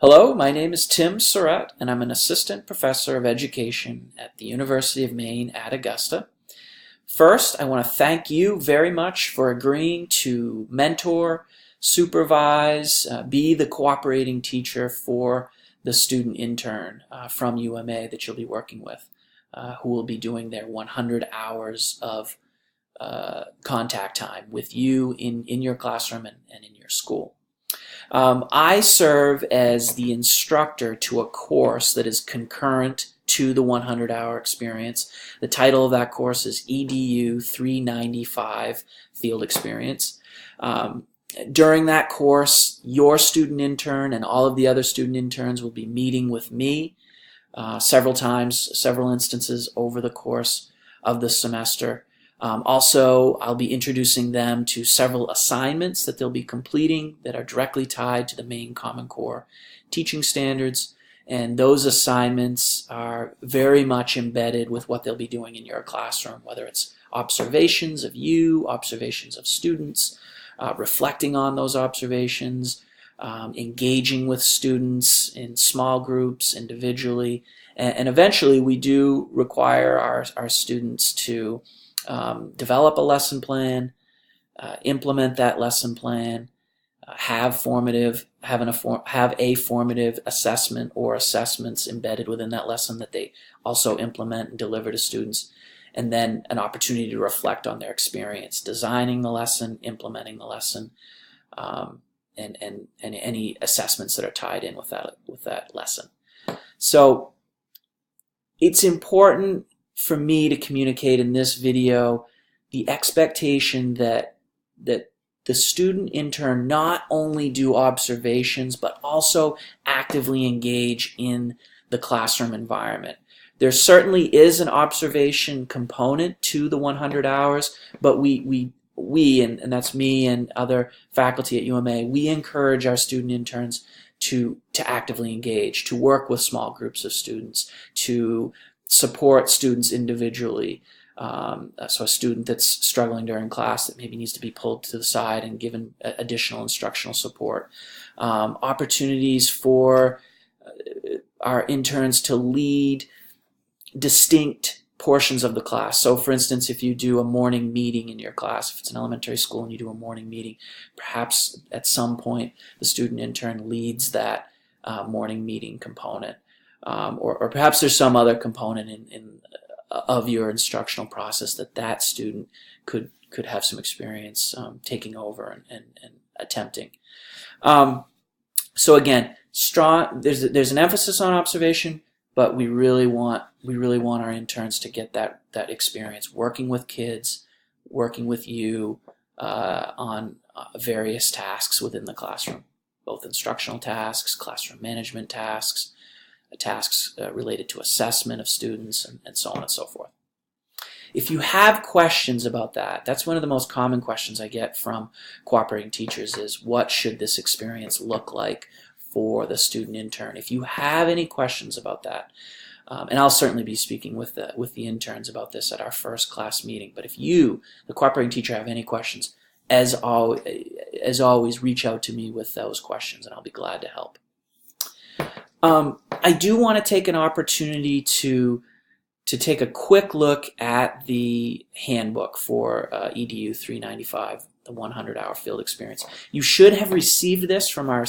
Hello, my name is Tim Surratt, and I'm an assistant professor of education at the University of Maine at Augusta. First, I want to thank you very much for agreeing to mentor, supervise, be the cooperating teacher for the student intern from UMA that you'll be working with, who will be doing their 100 hours of contact time with you in your classroom and in your school. I serve as the instructor to a course that is concurrent to the 100-hour experience. The title of that course is EDU 395 Field Experience. During that course, your student intern and all of the other student interns will be meeting with me several times, several instances over the course of the semester. Also, I'll be introducing them to several assignments that they'll be completing that are directly tied to the Maine Common Core teaching standards, and those assignments are very much embedded with what they'll be doing in your classroom, whether it's observations of you, observations of students, reflecting on those observations, engaging with students in small groups, individually, and eventually we do require our students to develop a lesson plan, implement that lesson plan, have a formative assessment or assessments embedded within that lesson that they also implement and deliver to students, and then an opportunity to reflect on their experience, designing the lesson, implementing the lesson, and any assessments that are tied in with that lesson. So it's important for me to communicate in this video the expectation that the student intern not only do observations but also actively engage in the classroom environment. There certainly is an observation component to the 100 hours, but we and that's me and other faculty at UMA, we encourage our student interns to actively engage, to work with small groups of students, to support students individually. So a student that's struggling during class that maybe needs to be pulled to the side and given additional instructional support. Opportunities for our interns to lead distinct portions of the class. So for instance, if you do a morning meeting in your class, if it's an elementary school and you do a morning meeting, perhaps at some point the student intern leads that morning meeting component. Or perhaps there's some other component of your instructional process that student could have some experience taking over and attempting. So again, there's an emphasis on observation, but we really want our interns to get that experience working with kids, working with you on various tasks within the classroom, both instructional tasks, classroom management tasks, related to assessment of students, and so on and so forth. If you have questions about that's one of the most common questions I get from cooperating teachers is, what should this experience look like for the student intern? If you have any questions about that, and I'll certainly be speaking with the interns about this at our first class meeting, but if you, the cooperating teacher, have any questions, as always, reach out to me with those questions and I'll be glad to help. I do want to take an opportunity to take a quick look at the handbook for EDU 395, the 100-hour field experience. You should have received this from our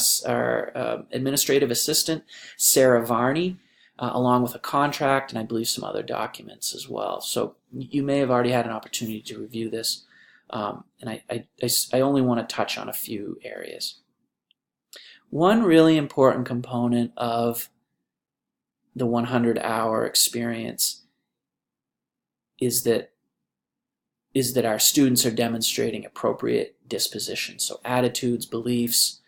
administrative assistant, Sarah Varney, along with a contract and I believe some other documents as well. So you may have already had an opportunity to review this, and I only want to touch on a few areas. One really important component of the 100-hour experience is that our students are demonstrating appropriate disposition. So attitudes, beliefs,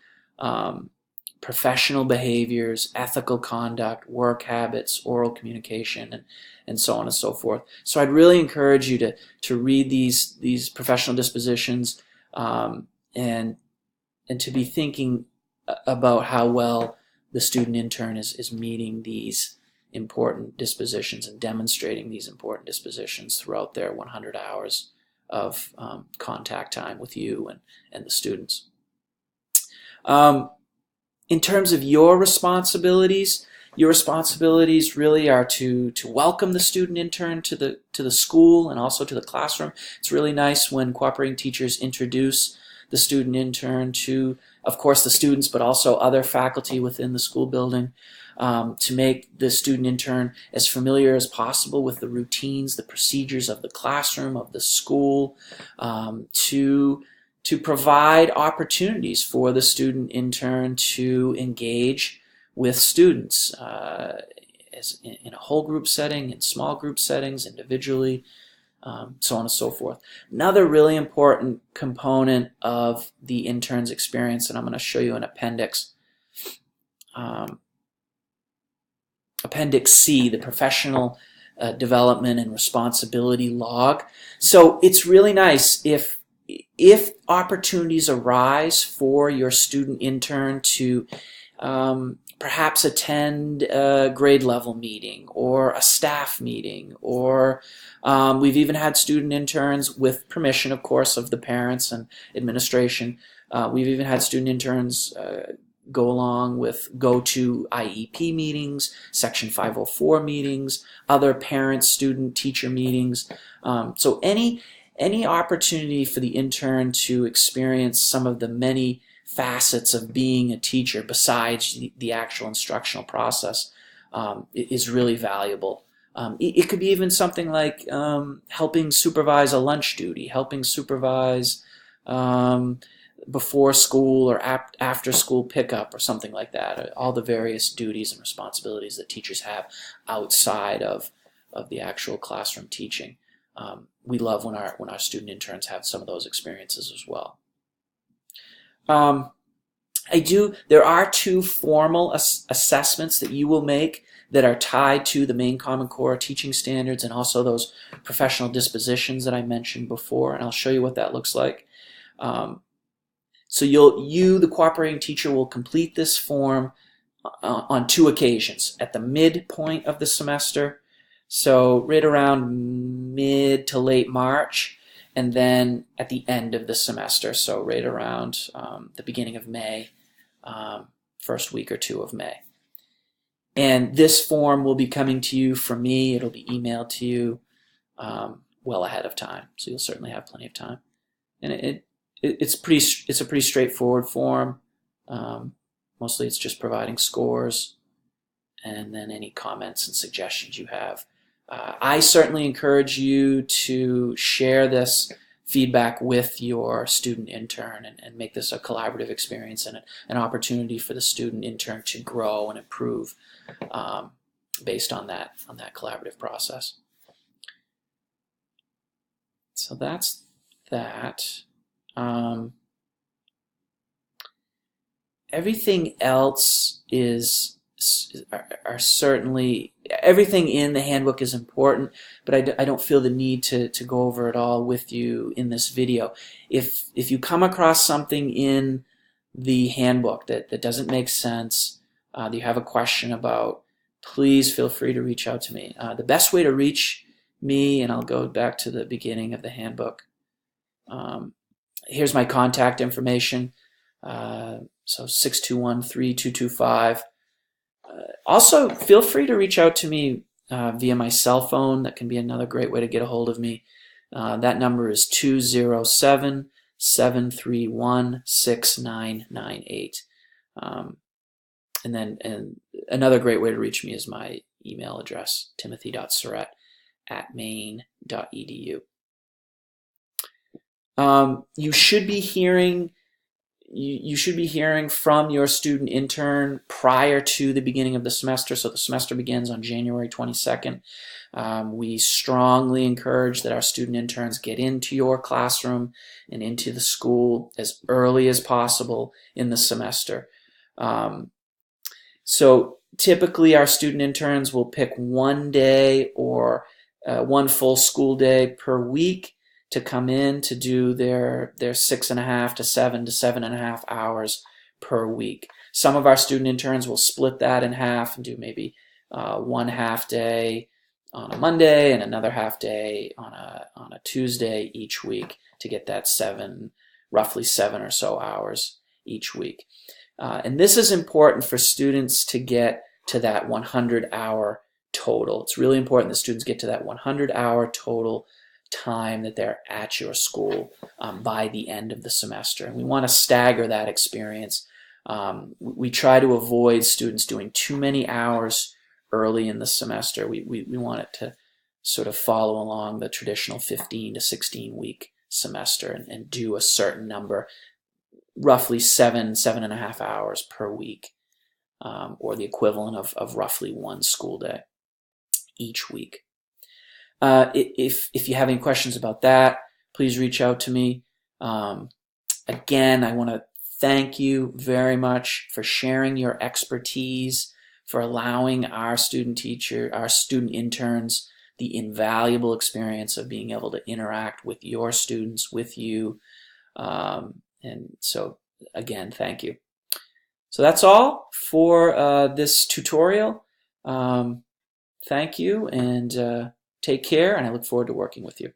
professional behaviors, ethical conduct, work habits, oral communication, and so on and so forth. So I'd really encourage you to read these professional dispositions and to be thinking about how well the student intern is meeting these important dispositions and demonstrating these important dispositions throughout their 100 hours of contact time with you and the students. In terms of your responsibilities really are to welcome the student intern to the school and also to the classroom. It's really nice when cooperating teachers introduce the student intern to, of course, the students, but also other faculty within the school building, to make the student intern as familiar as possible with the routines, the procedures of the classroom, of the school, to provide opportunities for the student intern to engage with students in a whole group setting, in small group settings, individually, so on and so forth. Another really important component of the intern's experience, and I'm going to show you an appendix, Appendix C, the Professional Development and Responsibility Log. So it's really nice if opportunities arise for your student intern to perhaps attend a grade level meeting or a staff meeting, or we've even had student interns, with permission, of course, of the parents and administration. We've even had student interns go to IEP meetings, Section 504 meetings, other parent, student, teacher meetings. So any opportunity for the intern to experience some of the many facets of being a teacher besides the actual instructional process is really valuable. It could be even something like helping supervise a lunch duty, helping supervise before school or after school pickup or something like that. All the various duties and responsibilities that teachers have outside of the actual classroom teaching. We love when our student interns have some of those experiences as well. There are 2 formal assessments that you will make that are tied to the Maine Common Core teaching standards and also those professional dispositions that I mentioned before, and I'll show you what that looks like. So the cooperating teacher, will complete this form on 2 occasions: at the midpoint of the semester, so right around mid to late March, and then at the end of the semester, so right around the beginning of May, first week or 2 of May. And this form will be coming to you from me. It'll be emailed to you well ahead of time, so you'll certainly have plenty of time. And it's a pretty straightforward form. Mostly it's just providing scores and then any comments and suggestions you have. I certainly encourage you to share this feedback with your student intern and make this a collaborative experience and an opportunity for the student intern to grow and improve based on that collaborative process. So that's that. Everything else are certainly, everything in the handbook is important, but I don't feel the need to go over it all with you in this video. If you come across something in the handbook that doesn't make sense, that you have a question about, please feel free to reach out to me. The best way to reach me, and I'll go back to the beginning of the handbook. Here's my contact information. So 621-3225. Also, feel free to reach out to me via my cell phone. That can be another great way to get a hold of me. That number is 207-731-6998. And another great way to reach me is my email address, timothy.surratt@maine.edu. You should be hearing from your student intern prior to the beginning of the semester. So the semester begins on January 22nd. We strongly encourage that our student interns get into your classroom and into the school as early as possible in the semester. So typically our student interns will pick one day or one full school day per week to come in to do their 6.5 to 7 to 7.5 hours per week. Some of our student interns will split that in half and do maybe one half day on a Monday and another half day on a Tuesday each week to get that roughly 7 or so hours each week. And this is important for students to get to that 100-hour total. It's really important that students get to that 100-hour total time that they're at your school by the end of the semester. And we want to stagger that experience. We try to avoid students doing too many hours early in the semester. We want it to sort of follow along the traditional 15 to 16 week semester and do a certain number, roughly 7.5 hours per week, or the equivalent of roughly one school day each week. If you have any questions about that, please reach out to me. Again, I want to thank you very much for sharing your expertise, for allowing our student interns the invaluable experience of being able to interact with your students, with you. And so, again, thank you. So that's all for this tutorial. Thank you, and take care, and I look forward to working with you.